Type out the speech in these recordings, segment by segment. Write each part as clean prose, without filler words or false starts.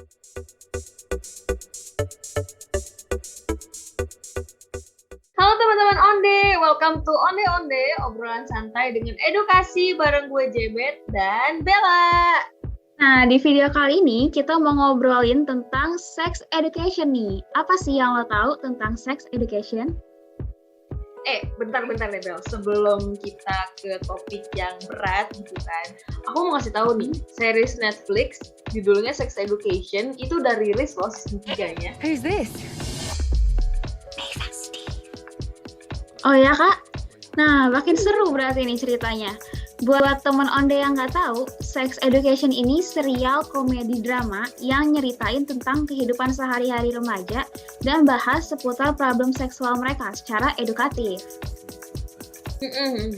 Halo teman-teman Onde, welcome to Onde Onde, obrolan santai dengan edukasi bareng gue Jebet dan Bella. Nah, di video kali ini kita mau ngobrolin tentang sex education nih. Apa sih yang lo tahu tentang sex education? Bentar deh Bel, sebelum kita ke topik yang berat gitu kan, aku mau ngasih tahu nih, series Netflix judulnya Sex Education itu udah rilis loh season 3-nya. Who's this? Oh ya kak? Nah, makin seru berarti nih ceritanya. Buat teman Onde yang nggak tahu, Sex Education ini serial komedi drama yang nyeritain tentang kehidupan sehari-hari remaja dan bahas seputar problem seksual mereka secara edukatif.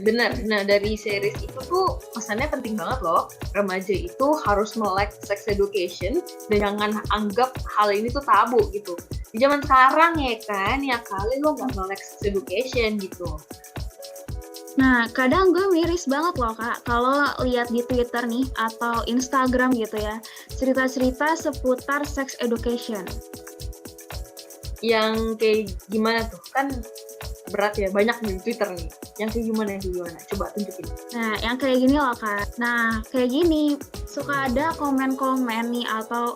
Bener, nah dari series itu tuh pesannya penting banget loh. Remaja itu harus melek sex education dan jangan anggap hal ini tuh tabu gitu. Di zaman sekarang ya kan, ya kali lo nggak melek sex education gitu. Nah, kadang gue miris banget loh kak, kalau lihat di Twitter nih atau Instagram gitu ya, cerita-cerita seputar sex education. Yang kayak gimana tuh? Kan berat ya, banyak di Twitter nih. Yang kayak gimana? Coba tunjukin. Nah, yang kayak gini loh kak. Nah, kayak gini, suka ada komen-komen nih atau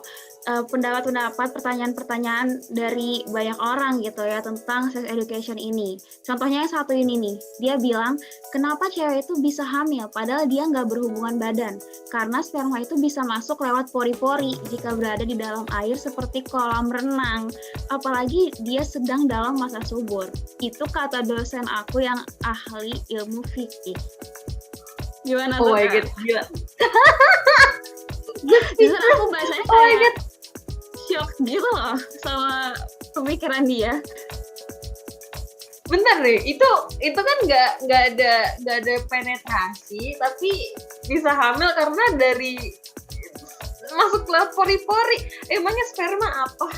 pendapat-pendapat, pertanyaan-pertanyaan dari banyak orang gitu ya tentang sex education ini. Contohnya yang satu ini nih, dia bilang, kenapa cewek itu bisa hamil padahal dia nggak berhubungan badan? Karena sperma itu bisa masuk lewat pori-pori jika berada di dalam air seperti kolam renang. Apalagi dia sedang dalam masa subur. Itu kata dosen aku yang ahli ilmu fikih. Gimana tuh? Oh my god, gila. Justru aku bahasanya kayak shock gitu loh sama pemikiran dia. Bentar deh, itu kan nggak ada penetrasi, tapi bisa hamil karena dari masuk lewat pori-pori. Emangnya sperma apa?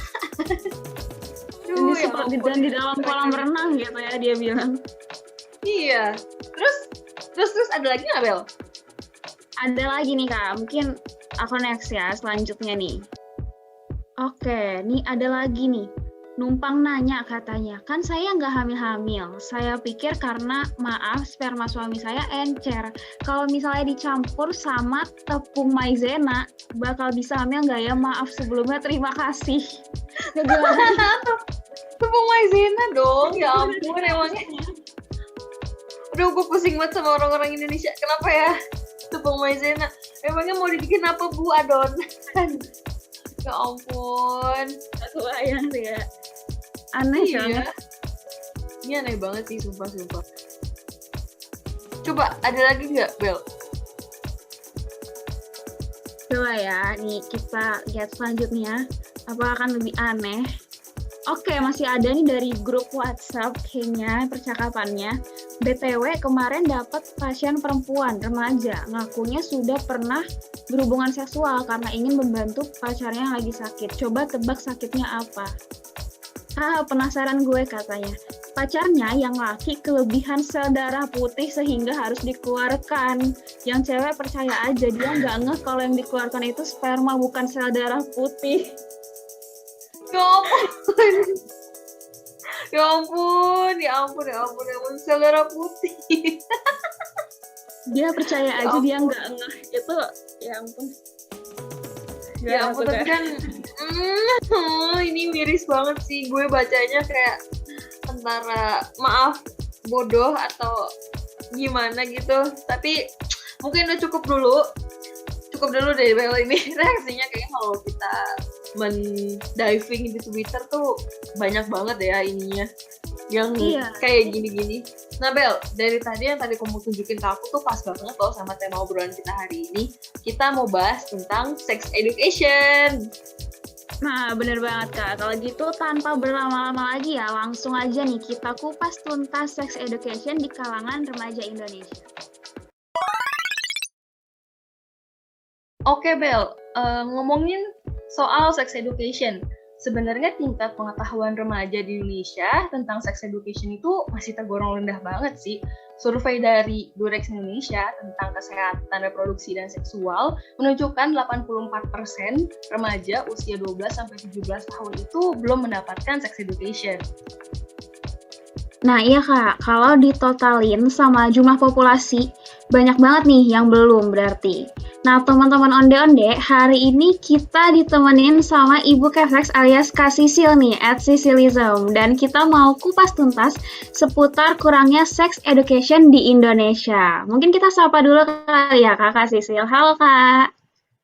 Dan di dalam kolam renang gitu ya dia bilang. Iya. Terus ada lagi nggak, Bel? Ada lagi nih kak, mungkin aku next ya selanjutnya nih. Oke, nih ada lagi nih. Numpang nanya katanya, kan saya nggak hamil-hamil. Saya pikir karena maaf sperma suami saya encer. Kalau misalnya dicampur sama tepung maizena, bakal bisa hamil nggak ya? Maaf sebelumnya, terima kasih. Tepung maizena dong, ya ampun emangnya. Udah gue pusing banget sama orang-orang Indonesia. Kenapa ya? Tepung maizena. Emangnya mau dibikin apa bu adonan? Ya ampun. Aku bayang sih ya. Aneh banget. Ini aneh banget sih, sumpah. Coba, ada lagi nggak, Bel? Coba ya, nih kita lihat selanjutnya. Apa akan lebih aneh? Oke, masih ada nih dari grup WhatsApp kayaknya percakapannya. BTW kemarin dapat pasien perempuan remaja ngakunya sudah pernah berhubungan seksual karena ingin membantu pacarnya yang lagi sakit. Coba tebak sakitnya apa? Penasaran gue katanya. Pacarnya yang laki kelebihan sel darah putih sehingga harus dikeluarkan. Yang cewek percaya aja, dia nggak ngeh kalau yang dikeluarkan itu sperma bukan sel darah putih. Ya ampun, sel darah putih. Dia percaya aja, dia nggak ngeh. Itu, ya ampun. Ya ampun, tapi kan ini miris banget sih. Gue bacanya kayak antara maaf, bodoh atau gimana gitu. Tapi mungkin udah cukup dulu deh Bel ini reaksinya. Kayaknya kalau kita diving di Twitter tuh banyak banget ya ininya yang kayak gini-gini. Nah Bel, dari tadi yang kamu tunjukin ke aku tuh pas banget loh sama tema obrolan kita hari ini. Kita mau bahas tentang sex education. Nah, bener banget Kak. Kalau gitu tanpa berlama-lama lagi ya, langsung aja nih kita kupas tuntas sex education di kalangan remaja Indonesia. Oke Bel, ngomongin soal sex education. Sebenarnya tingkat pengetahuan remaja di Indonesia tentang sex education itu masih tergolong rendah banget sih. Survei dari Durex Indonesia tentang kesehatan reproduksi dan seksual menunjukkan 84% remaja usia 12-17 tahun itu belum mendapatkan sex education. Nah iya Kak, kalau ditotalin sama jumlah populasi, banyak banget nih yang belum berarti. Nah teman-teman onde-onde, hari ini kita ditemenin sama Ibu Keflex alias Kak Sisil nih, @Sisilism. Dan kita mau kupas tuntas seputar kurangnya sex education di Indonesia. Mungkin kita sapa dulu kali ya Kak Sisil. Halo Kak.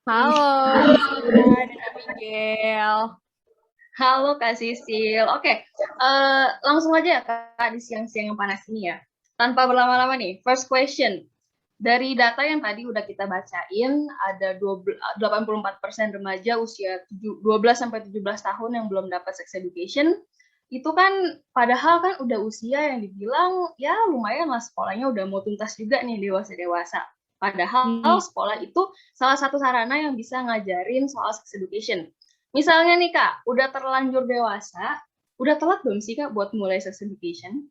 Halo, Rizka dan Abigail. Halo Kak Sisil. Oke, langsung aja ya Kak di siang-siang yang panas ini ya. Tanpa berlama-lama nih, first question. Dari data yang tadi udah kita bacain, ada 84% remaja usia 12-17 tahun yang belum dapat sex education. Itu kan padahal kan udah usia yang dibilang ya lumayan lah, sekolahnya udah mau tuntas juga nih dewasa-dewasa. Padahal sekolah itu salah satu sarana yang bisa ngajarin soal sex education. Misalnya nih Kak, udah terlanjur dewasa, udah telat belum sih Kak buat mulai sex education?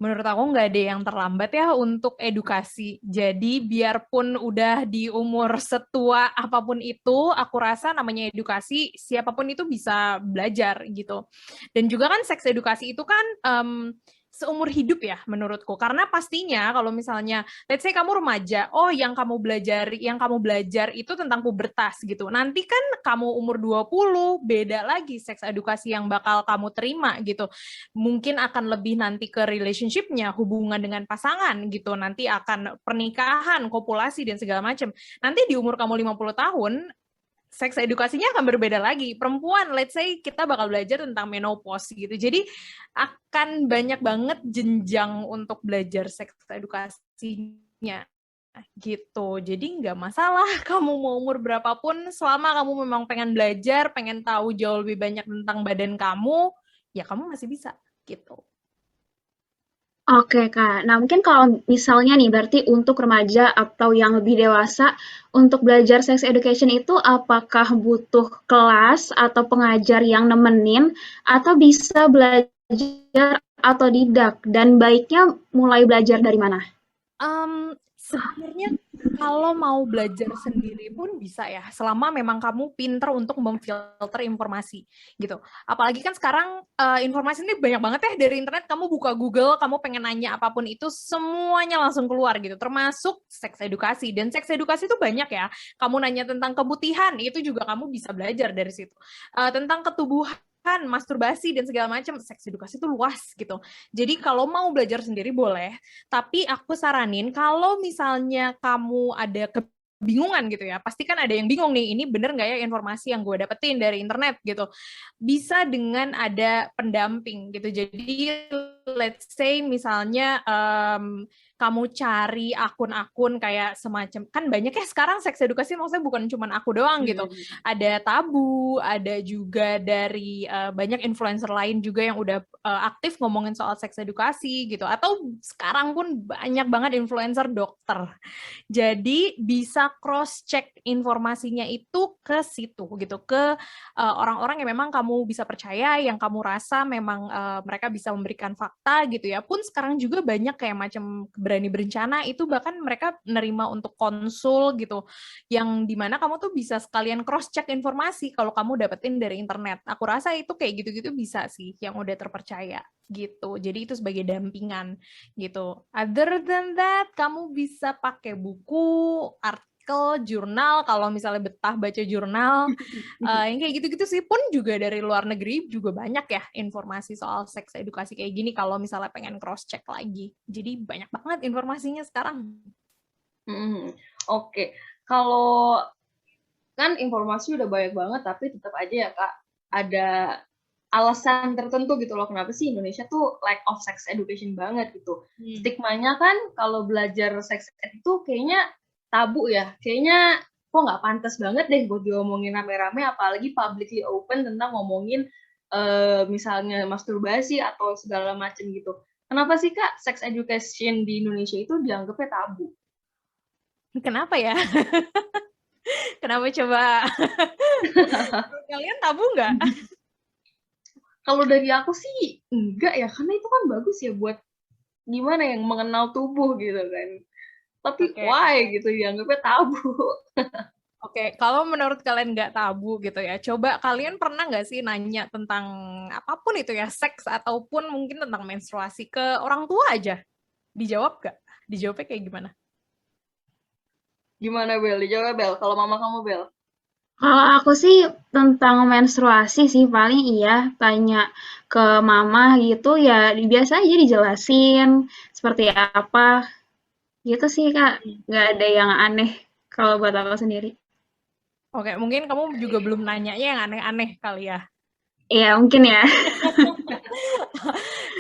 Menurut aku nggak ada yang terlambat ya untuk edukasi. Jadi biarpun udah di umur setua apapun itu, aku rasa namanya edukasi, siapapun itu bisa belajar gitu. Dan juga kan seks edukasi itu kan seumur hidup ya menurutku. Karena pastinya kalau misalnya, let's say kamu remaja, oh yang kamu belajar itu tentang pubertas gitu. Nanti kan kamu umur 20, beda lagi seks edukasi yang bakal kamu terima gitu. Mungkin akan lebih nanti ke relationship-nya, hubungan dengan pasangan gitu. Nanti akan pernikahan, kopulasi dan segala macam. Nanti di umur kamu 50 tahun, seks edukasinya akan berbeda lagi. Perempuan, let's say kita bakal belajar tentang menopause gitu. Jadi akan banyak banget jenjang untuk belajar seks edukasinya gitu. Jadi nggak masalah kamu mau umur berapapun, selama kamu memang pengen belajar, pengen tahu jauh lebih banyak tentang badan kamu, ya kamu masih bisa gitu. Oke Kak, nah mungkin kalau misalnya nih berarti untuk remaja atau yang lebih dewasa untuk belajar sex education itu apakah butuh kelas atau pengajar yang nemenin atau bisa belajar otodidak dan baiknya mulai belajar dari mana? Sebenarnya kalau mau belajar sendiri pun bisa ya, selama memang kamu pinter untuk memfilter informasi gitu. Apalagi kan sekarang informasi ini banyak banget ya dari internet. Kamu buka Google, kamu pengen nanya apapun itu semuanya langsung keluar gitu, termasuk seks edukasi. Dan seks edukasi itu banyak ya. Kamu nanya tentang keputihan, itu juga kamu bisa belajar dari situ. Tentang ketubuhan, masturbasi dan segala macam, seks edukasi itu luas gitu. Jadi kalau mau belajar sendiri boleh, tapi aku saranin kalau misalnya kamu ada kebingungan gitu ya, pasti kan ada yang bingung nih, ini bener nggak ya informasi yang gue dapetin dari internet gitu. Bisa dengan ada pendamping gitu. Jadi let's say misalnya kamu cari akun-akun kayak semacam, kan banyak ya sekarang seks edukasi, maksudnya bukan cuma aku doang gitu. Ada Tabu, ada juga dari banyak influencer lain juga yang udah aktif ngomongin soal seks edukasi gitu. Atau sekarang pun banyak banget influencer dokter. Jadi bisa cross check informasinya itu ke situ gitu, ke orang-orang yang memang kamu bisa percaya, yang kamu rasa memang mereka bisa memberikan fakta gitu ya. Pun sekarang juga banyak kayak macam Berani Berencana, itu bahkan mereka nerima untuk konsul gitu, yang dimana kamu tuh bisa sekalian cross check informasi kalau kamu dapetin dari internet. Aku rasa itu kayak gitu-gitu bisa sih yang udah terpercaya gitu. Jadi itu sebagai dampingan gitu. Other than that, kamu bisa pakai buku, artikel, jurnal, kalau misalnya betah baca jurnal, yang kayak gitu-gitu sih. Pun juga dari luar negeri juga banyak ya informasi soal seks edukasi kayak gini kalau misalnya pengen cross check lagi. Jadi banyak banget informasinya sekarang. Oke. Kalau kan informasi udah banyak banget, tapi tetap aja ya Kak, ada alasan tertentu gitu loh, kenapa sih Indonesia tuh lack of sex education banget gitu. Stigmanya kan kalau belajar sex ed itu kayaknya tabu ya, kayaknya kok nggak pantas banget deh buat diomongin rame-rame, apalagi publicly open tentang ngomongin misalnya masturbasi atau segala macam gitu. Kenapa sih Kak sex education di Indonesia itu dianggapnya tabu? Kenapa ya? Kenapa coba? Kalian tabu nggak? Kalau dari aku sih enggak ya, karena itu kan bagus ya buat gimana yang mengenal tubuh gitu kan. Tapi Oke, why gitu dianggapnya tabu. oke. Kalau menurut kalian nggak tabu gitu ya, coba kalian pernah nggak sih nanya tentang apapun itu ya, seks ataupun mungkin tentang menstruasi ke orang tua aja? Dijawab nggak? Dijawabnya kayak gimana? Gimana Bel? Dijawab Bel. Kalau mama kamu Bel. Kalau aku sih tentang menstruasi sih paling iya tanya ke mama gitu ya biasa aja dijelasin seperti apa gitu sih Kak. Nggak ada yang aneh kalau buat aku sendiri. Oke, mungkin kamu juga belum nanyanya yang aneh-aneh kali ya. Iya mungkin ya.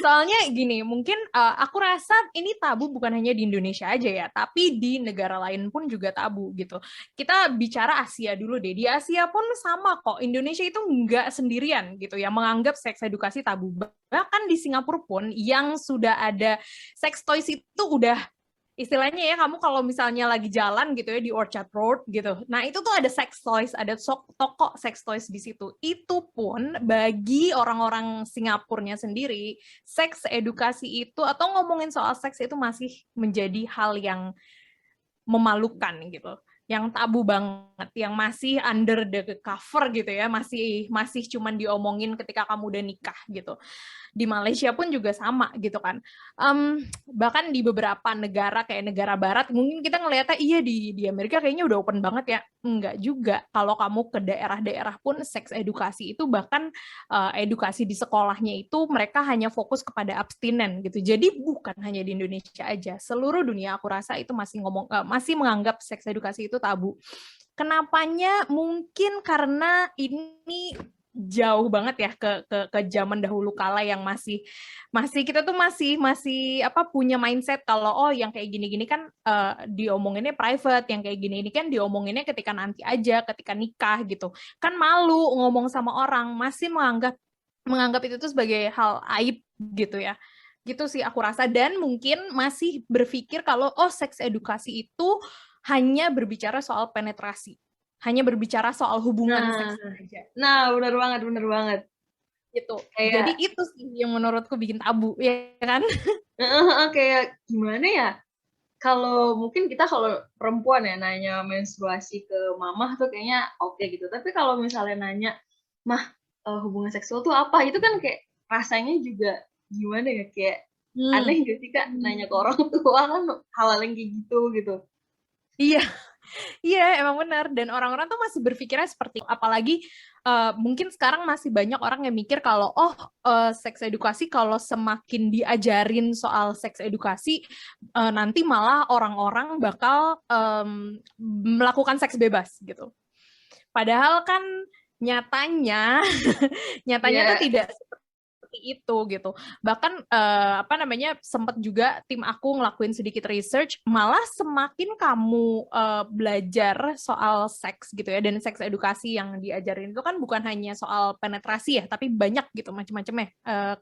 Soalnya gini, mungkin aku rasa ini tabu bukan hanya di Indonesia aja ya, tapi di negara lain pun juga tabu gitu. Kita bicara Asia dulu deh. Di Asia pun sama kok. Indonesia itu nggak sendirian gitu ya, menganggap seks edukasi tabu. Bahkan di Singapura pun yang sudah ada sex toys itu udah istilahnya ya kamu kalau misalnya lagi jalan gitu ya di Orchard Road gitu. Nah, itu tuh ada sex toys, ada toko sex toys di situ. Itu pun bagi orang-orang Singapurnya sendiri, seks edukasi itu atau ngomongin soal seks itu masih menjadi hal yang memalukan gitu, yang tabu banget, yang masih under the cover gitu ya, masih masih cuman diomongin ketika kamu udah nikah gitu. Di Malaysia pun juga sama gitu kan. Bahkan di beberapa negara kayak negara barat mungkin kita ngelihatnya iya di Amerika kayaknya udah open banget ya. Enggak juga. Kalau kamu ke daerah-daerah pun seks edukasi itu bahkan edukasi di sekolahnya itu mereka hanya fokus kepada abstinen gitu. Jadi bukan hanya di Indonesia aja, seluruh dunia aku rasa itu masih menganggap seks edukasi itu tabu. Kenapanya? Mungkin karena ini jauh banget ya ke zaman dahulu kala yang masih masih kita tuh masih masih apa punya mindset kalau oh yang kayak gini-gini kan diomonginnya private, yang kayak gini ini kan diomonginnya ketika nanti aja, ketika nikah gitu. Kan malu ngomong sama orang, masih menganggap itu tuh sebagai hal aib gitu ya. Gitu sih aku rasa, dan mungkin masih berpikir kalau oh seks edukasi itu hanya berbicara soal penetrasi, hanya berbicara soal hubungan Nah, seks aja benar banget, benar banget. gitu. Jadi Kayak itu sih yang menurutku bikin tabu, ya kan? kayak gimana ya? Kalau mungkin kita kalau perempuan ya nanya menstruasi ke mamah tuh kayaknya oke gitu. Tapi kalau misalnya nanya, "Mah, hubungan seksual tuh apa?" Itu kan kayak rasanya juga gimana ya, kayak Hmm. aneh nggak sih Kak, nanya ke orang tua kan hal-hal yang kayak gitu. Iya, iya emang benar. Dan orang-orang tuh masih berpikirnya seperti itu. Apalagi mungkin sekarang masih banyak orang yang mikir kalau oh seks edukasi kalau semakin diajarin soal seks edukasi nanti malah orang-orang bakal melakukan seks bebas gitu. Padahal kan nyatanya nyatanya tuh Iya, tidak seperti itu gitu. Bahkan apa namanya sempat juga tim aku ngelakuin sedikit research, malah semakin kamu belajar soal seks gitu ya, dan seks edukasi yang diajarin itu kan bukan hanya soal penetrasi ya, tapi banyak gitu macam-macamnya.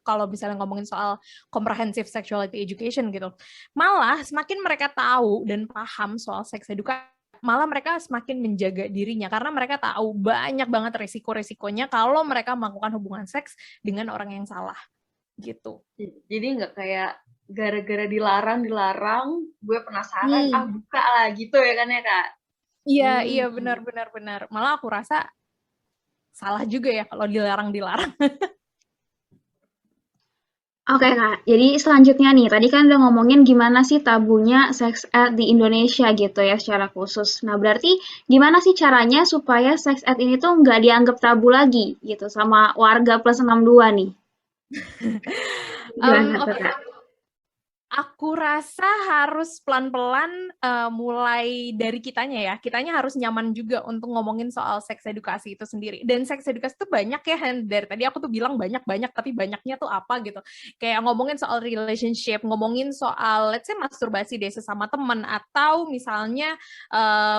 Kalau misalnya ngomongin soal comprehensive sexuality education gitu, malah semakin mereka tahu dan paham soal seks edukasi, malah mereka semakin menjaga dirinya karena mereka tahu banyak banget resiko-resikonya kalau mereka melakukan hubungan seks dengan orang yang salah gitu. jadi nggak kayak gara-gara dilarang, gue penasaran, Hmm. buka lah gitu ya kan ya Kak? Iya, iya Hmm. benar. Malah aku rasa salah juga ya kalau dilarang-dilarang. Oke Kak, jadi selanjutnya nih, tadi kan udah ngomongin gimana sih tabunya sex ed di Indonesia gitu ya secara khusus. Nah berarti gimana sih caranya supaya sex ed ini tuh nggak dianggap tabu lagi gitu sama warga plus 62 nih? Gimana tuh Oke, Kak? aku rasa harus pelan-pelan mulai dari kitanya ya. Kitanya harus nyaman juga untuk ngomongin soal seks edukasi itu sendiri. Dan seks edukasi itu banyak ya, dari tadi aku tuh bilang banyak-banyak, tapi banyaknya tuh apa gitu. Kayak ngomongin soal relationship, ngomongin soal, let's say masturbasi deh sesama teman, atau misalnya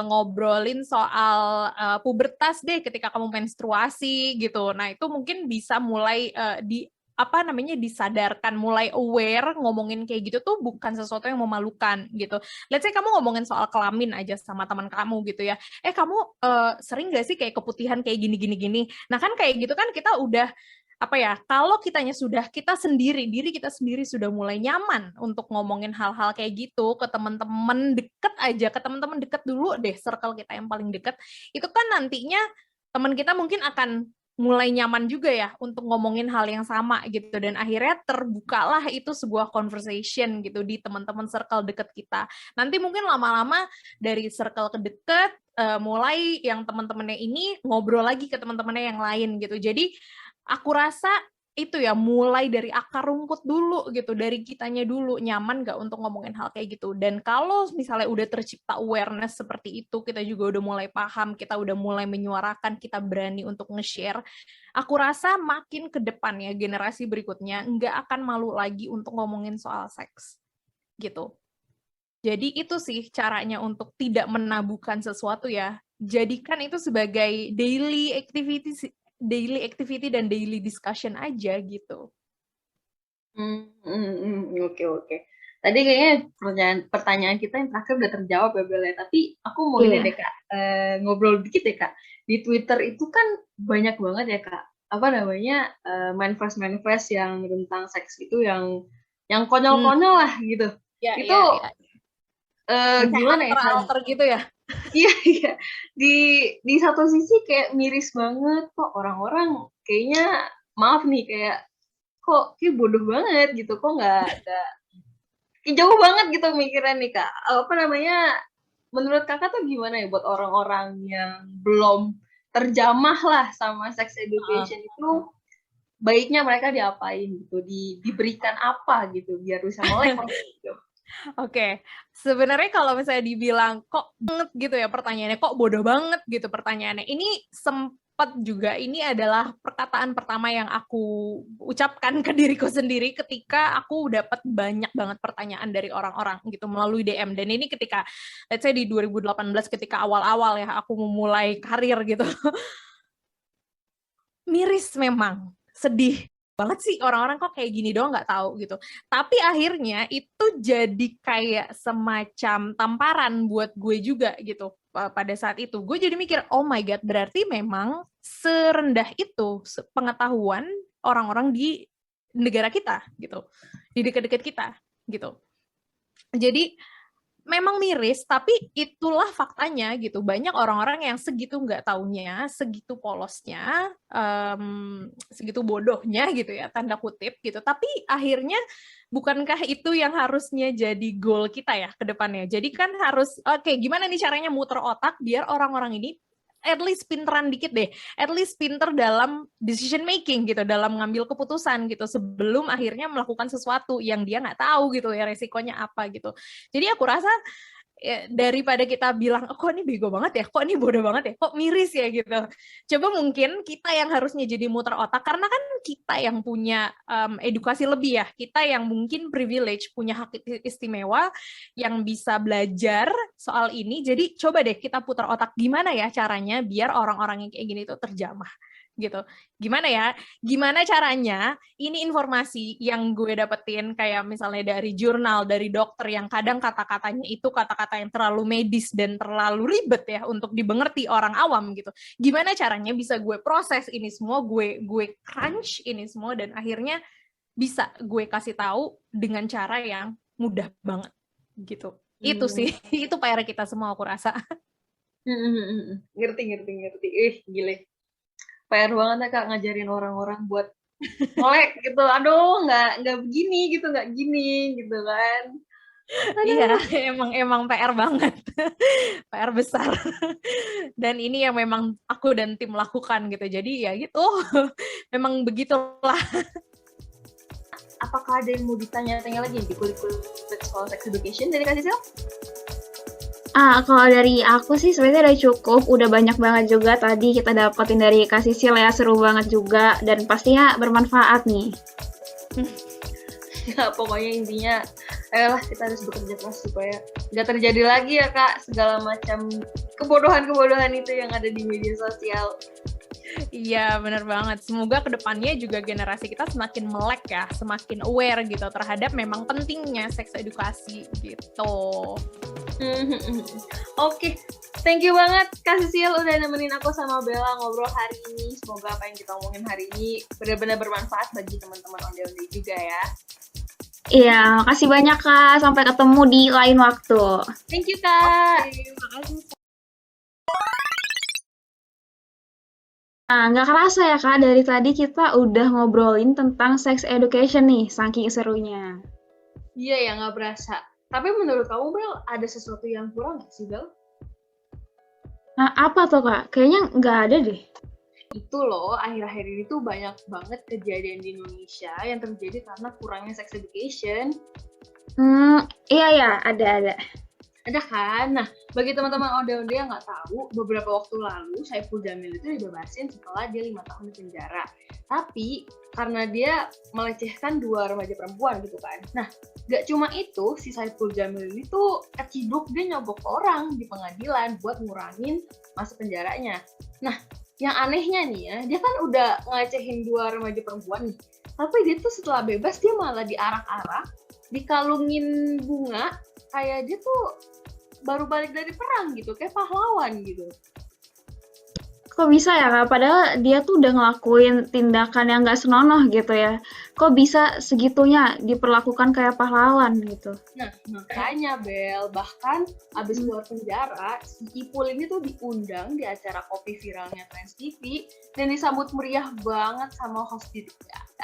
ngobrolin soal pubertas deh ketika kamu menstruasi gitu. Nah itu mungkin bisa mulai apa namanya disadarkan, mulai aware ngomongin kayak gitu tuh bukan sesuatu yang memalukan gitu. Let's say kamu ngomongin soal kelamin aja sama teman kamu gitu ya. Kamu sering gak sih kayak keputihan kayak gini. Nah kan kayak gitu kan kita udah apa ya, kalau kita sendiri, diri kita sendiri sudah mulai nyaman untuk ngomongin hal-hal kayak gitu ke teman-teman deket aja, ke teman-teman deket dulu deh, circle kita yang paling deket, itu kan nantinya teman kita mungkin akan mulai nyaman juga ya untuk ngomongin hal yang sama gitu, dan akhirnya terbukalah itu sebuah conversation gitu di teman-teman circle deket kita. Nanti mungkin lama-lama dari circle ke deket, mulai yang teman-temannya ini ngobrol lagi ke teman-temannya yang lain gitu. Jadi aku rasa itu ya, mulai dari akar rumput dulu gitu, dari kitanya dulu, nyaman nggak untuk ngomongin hal kayak gitu. Dan kalau misalnya udah tercipta awareness seperti itu, kita juga udah mulai paham, kita udah mulai menyuarakan, kita berani untuk nge-share, aku rasa makin ke depan ya, generasi berikutnya nggak akan malu lagi untuk ngomongin soal seks gitu. Jadi itu sih caranya untuk tidak menabukan sesuatu ya, jadikan itu sebagai daily activity dan daily discussion aja gitu. Oke. Tadi kayaknya pertanyaan kita yang terakhir udah terjawab ya Bel ya. Tapi aku mau ini deh Kak, ngobrol dikit ya Kak. Di Twitter itu kan banyak banget ya Kak, apa namanya, manifest yang tentang seks itu yang konyol-konyol lah gitu. Ya, itu gimana ya? Alter gitu ya. Iya. Di satu sisi kayak miris banget, kok orang-orang kayaknya, maaf nih, kayak bodoh banget gitu, kok nggak jauh banget gitu mikirnya nih Kak. Apa namanya, menurut Kakak tuh gimana ya buat orang-orang yang belum terjamah lah sama sex education itu, baiknya mereka diapain gitu, diberikan apa gitu biar bisa melek gitu. Oke, sebenarnya kalau misalnya dibilang kok banget gitu ya pertanyaannya, kok bodoh banget gitu pertanyaannya, ini sempat juga, ini adalah perkataan pertama yang aku ucapkan ke diriku sendiri ketika aku dapat banyak banget pertanyaan dari orang-orang gitu melalui DM. Dan ini ketika, let's say di 2018 ketika awal-awal ya aku memulai karir gitu. Miris memang, sedih banget sih orang-orang kok kayak gini doang nggak tahu gitu. Tapi akhirnya itu jadi kayak semacam tamparan buat gue juga gitu. Pada saat itu gue jadi mikir, oh my god, berarti memang serendah itu pengetahuan orang-orang di negara kita gitu, di dekat-dekat kita gitu. Jadi memang miris, tapi itulah faktanya gitu. Banyak orang-orang yang segitu nggak taunya, segitu polosnya, segitu bodohnya gitu ya, tanda kutip gitu. Tapi akhirnya bukankah itu yang harusnya jadi goal kita ya ke depannya? Jadi kan harus, oke, gimana nih caranya muter otak biar orang-orang ini at least pinteran dikit deh, at least pinter dalam decision making gitu, dalam ngambil keputusan gitu, sebelum akhirnya melakukan sesuatu yang dia nggak tahu gitu ya resikonya apa gitu. Jadi aku rasa ya, daripada kita bilang, oh, kok ini bego banget ya, kok ini bodoh banget ya, kok miris ya gitu. Coba mungkin kita yang harusnya jadi muter otak, karena kan kita yang punya edukasi lebih ya, kita yang mungkin privilege, punya hak istimewa, yang bisa belajar soal ini. Jadi coba deh kita putar otak, gimana ya caranya biar orang-orang yang kayak gini tuh terjamah gitu. Gimana caranya ini informasi yang gue dapetin kayak misalnya dari jurnal, dari dokter yang kadang kata-katanya itu kata-kata yang terlalu medis dan terlalu ribet ya untuk dimengerti orang awam gitu. Gimana caranya bisa gue proses ini semua, gue crunch ini semua, dan akhirnya bisa gue kasih tahu dengan cara yang mudah banget gitu. Itu sih, itu PR kita semua aku rasa. Ngerti. Gile. PR banget ya Kak ngajarin orang-orang buat melek gitu. Aduh, nggak begini gitu, nggak gini gitu kan. Iya, emang PR banget. PR besar. Dan ini yang memang aku dan tim lakukan gitu. Jadi ya gitu. Memang begitulah. Apakah ada yang mau ditanya-tanya lagi di kulit-kulit soal sex education dari Kak Sisil? Kalau dari aku sih sebenarnya udah cukup, udah banyak banget juga tadi kita dapetin dari Kak Sisil ya, seru banget juga, dan pastinya bermanfaat nih. Ya, pokoknya intinya, ayolah kita harus bekerja keras supaya nggak terjadi lagi ya Kak, segala macam kebodohan-kebodohan itu yang ada di media sosial. Iya, benar banget. Semoga kedepannya juga generasi kita semakin melek ya, semakin aware gitu terhadap memang pentingnya seks edukasi gitu. Oke, thank you banget Kak Sisil udah nemenin aku sama Bella ngobrol hari ini. Semoga apa yang kita omongin hari ini benar-benar bermanfaat bagi teman-teman onde-onde juga ya. Iya, makasih banyak Kak. Sampai ketemu di lain waktu. Thank you Kak. Terima kasih. Nah, nggak kerasa ya Kak, dari tadi kita udah ngobrolin tentang sex education nih, saking serunya. Iya ya, nggak berasa. Tapi menurut kamu Bel, ada sesuatu yang kurang nggak sih Bel? Nah, apa tuh Kak? Kayaknya nggak ada deh. Itu loh, akhir-akhir ini tuh banyak banget kejadian di Indonesia yang terjadi karena kurangnya sex education. Iya ya, ada. Ada kan? Nah, bagi teman-teman onde-onde yang nggak tahu, beberapa waktu lalu Saiful Jamil itu dibebasin setelah dia 5 tahun di penjara. Tapi karena dia melecehkan 2 remaja perempuan gitu kan. Nah, nggak cuma itu, si Saiful Jamil ini tuh keciduk dia nyogok orang di pengadilan buat ngurangin masa penjaranya. Nah, yang anehnya nih ya, dia kan udah ngelecehin 2 remaja perempuan nih. Tapi dia tuh setelah bebas dia malah diarak-arak, dikalungin bunga, kayak dia tuh baru balik dari perang gitu, kayak pahlawan gitu. Kok bisa ya Kak? Padahal dia tuh udah ngelakuin tindakan yang nggak senonoh gitu ya. Kok bisa segitunya diperlakukan kayak pahlawan gitu? Nah, makanya Bel, bahkan abis keluar penjara, si Ipul ini tuh diundang di acara kopi viralnya Trans TV dan disambut meriah banget sama host di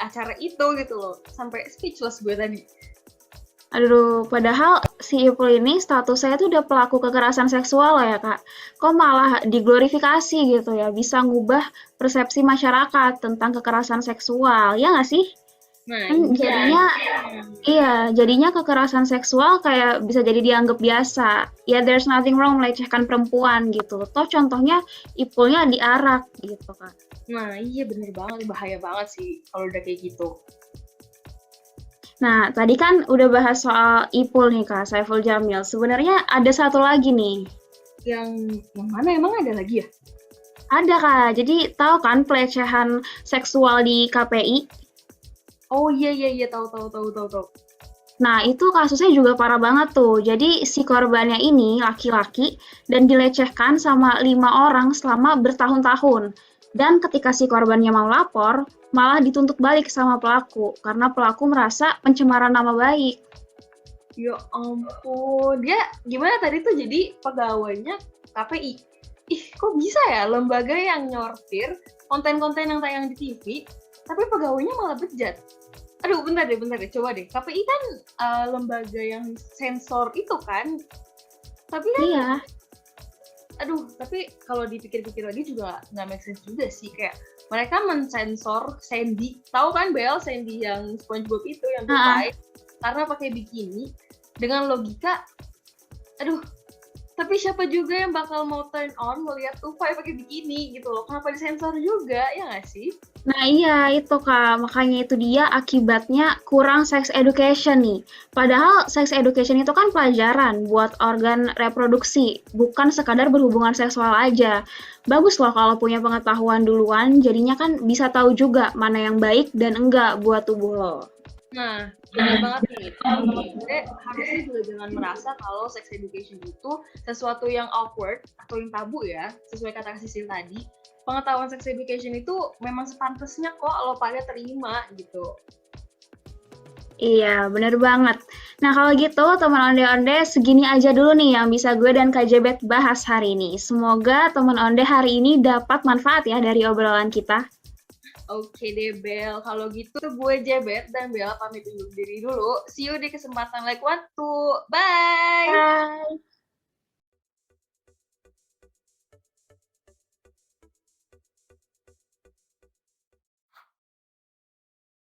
acara itu gitu loh. Sampai speechless gue tadi. Aduh, padahal si Ipul ini statusnya tuh udah pelaku kekerasan seksual ya Kak. Kok malah diglorifikasi gitu ya, bisa ngubah persepsi masyarakat tentang kekerasan seksual, ya nggak sih? Nah, Kan jadinya kekerasan seksual kayak bisa jadi dianggap biasa. Ya, there's nothing wrong melecehkan perempuan gitu. Toh contohnya Ipulnya diarak gitu Kak. Nah, iya bener banget, bahaya banget sih kalau udah kayak gitu. Nah, tadi kan udah bahas soal Ipul nih Kak, Saiful Jamil. Sebenarnya ada satu lagi nih. Yang mana emang ada lagi ya? Ada Kak, jadi tahu kan pelecehan seksual di KPI? Oh iya tahu. Nah, itu kasusnya juga parah banget tuh. Jadi si korbannya ini laki-laki dan dilecehkan sama 5 orang selama bertahun-tahun. Dan ketika si korbannya mau lapor, malah dituntut balik sama pelaku karena pelaku merasa pencemaran nama baik. Ya ampun, dia gimana tadi tuh jadi pegawainya KPI? Ih, kok bisa ya lembaga yang nyortir konten-konten yang tayang di TV, tapi pegawainya malah bejat. Aduh, bentar deh, coba deh. KPI kan lembaga yang sensor itu kan, tapi kan, Iya. aduh, tapi kalau dipikir-pikir lagi juga nggak make sense juga sih. Kayak mereka mensensor Sandy, tahu kan Bel, Sandy yang SpongeBob itu yang Popeye, karena pakai bikini, dengan logika, aduh, tapi siapa juga yang bakal mau turn on melihat Popeye pakai bikini gitu loh, kenapa disensor juga, ya nggak sih? Nah iya itu Kak, makanya itu dia akibatnya kurang sex education nih. Padahal sex education itu kan pelajaran buat organ reproduksi, bukan sekadar berhubungan seksual aja. Bagus loh kalau punya pengetahuan duluan, jadinya kan bisa tahu juga mana yang baik dan enggak buat tubuh lo. Nah, benar banget nih. Teman-teman harusnya juga jangan merasa kalau sex education itu sesuatu yang awkward atau yang tabu ya, sesuai kata Sisil tadi. Pengetahuan sex education itu memang sepantasnya kok lo pada terima gitu. Iya, bener banget. Nah kalau gitu teman onde-onde segini aja dulu nih yang bisa gue dan Kak Jebet bahas hari ini. Semoga teman onde hari ini dapat manfaat ya dari obrolan kita. Oke deh Bel, kalau gitu gue Jebet dan Bella pamit undur diri dulu. See you di kesempatan like waktu. Bye! Bye!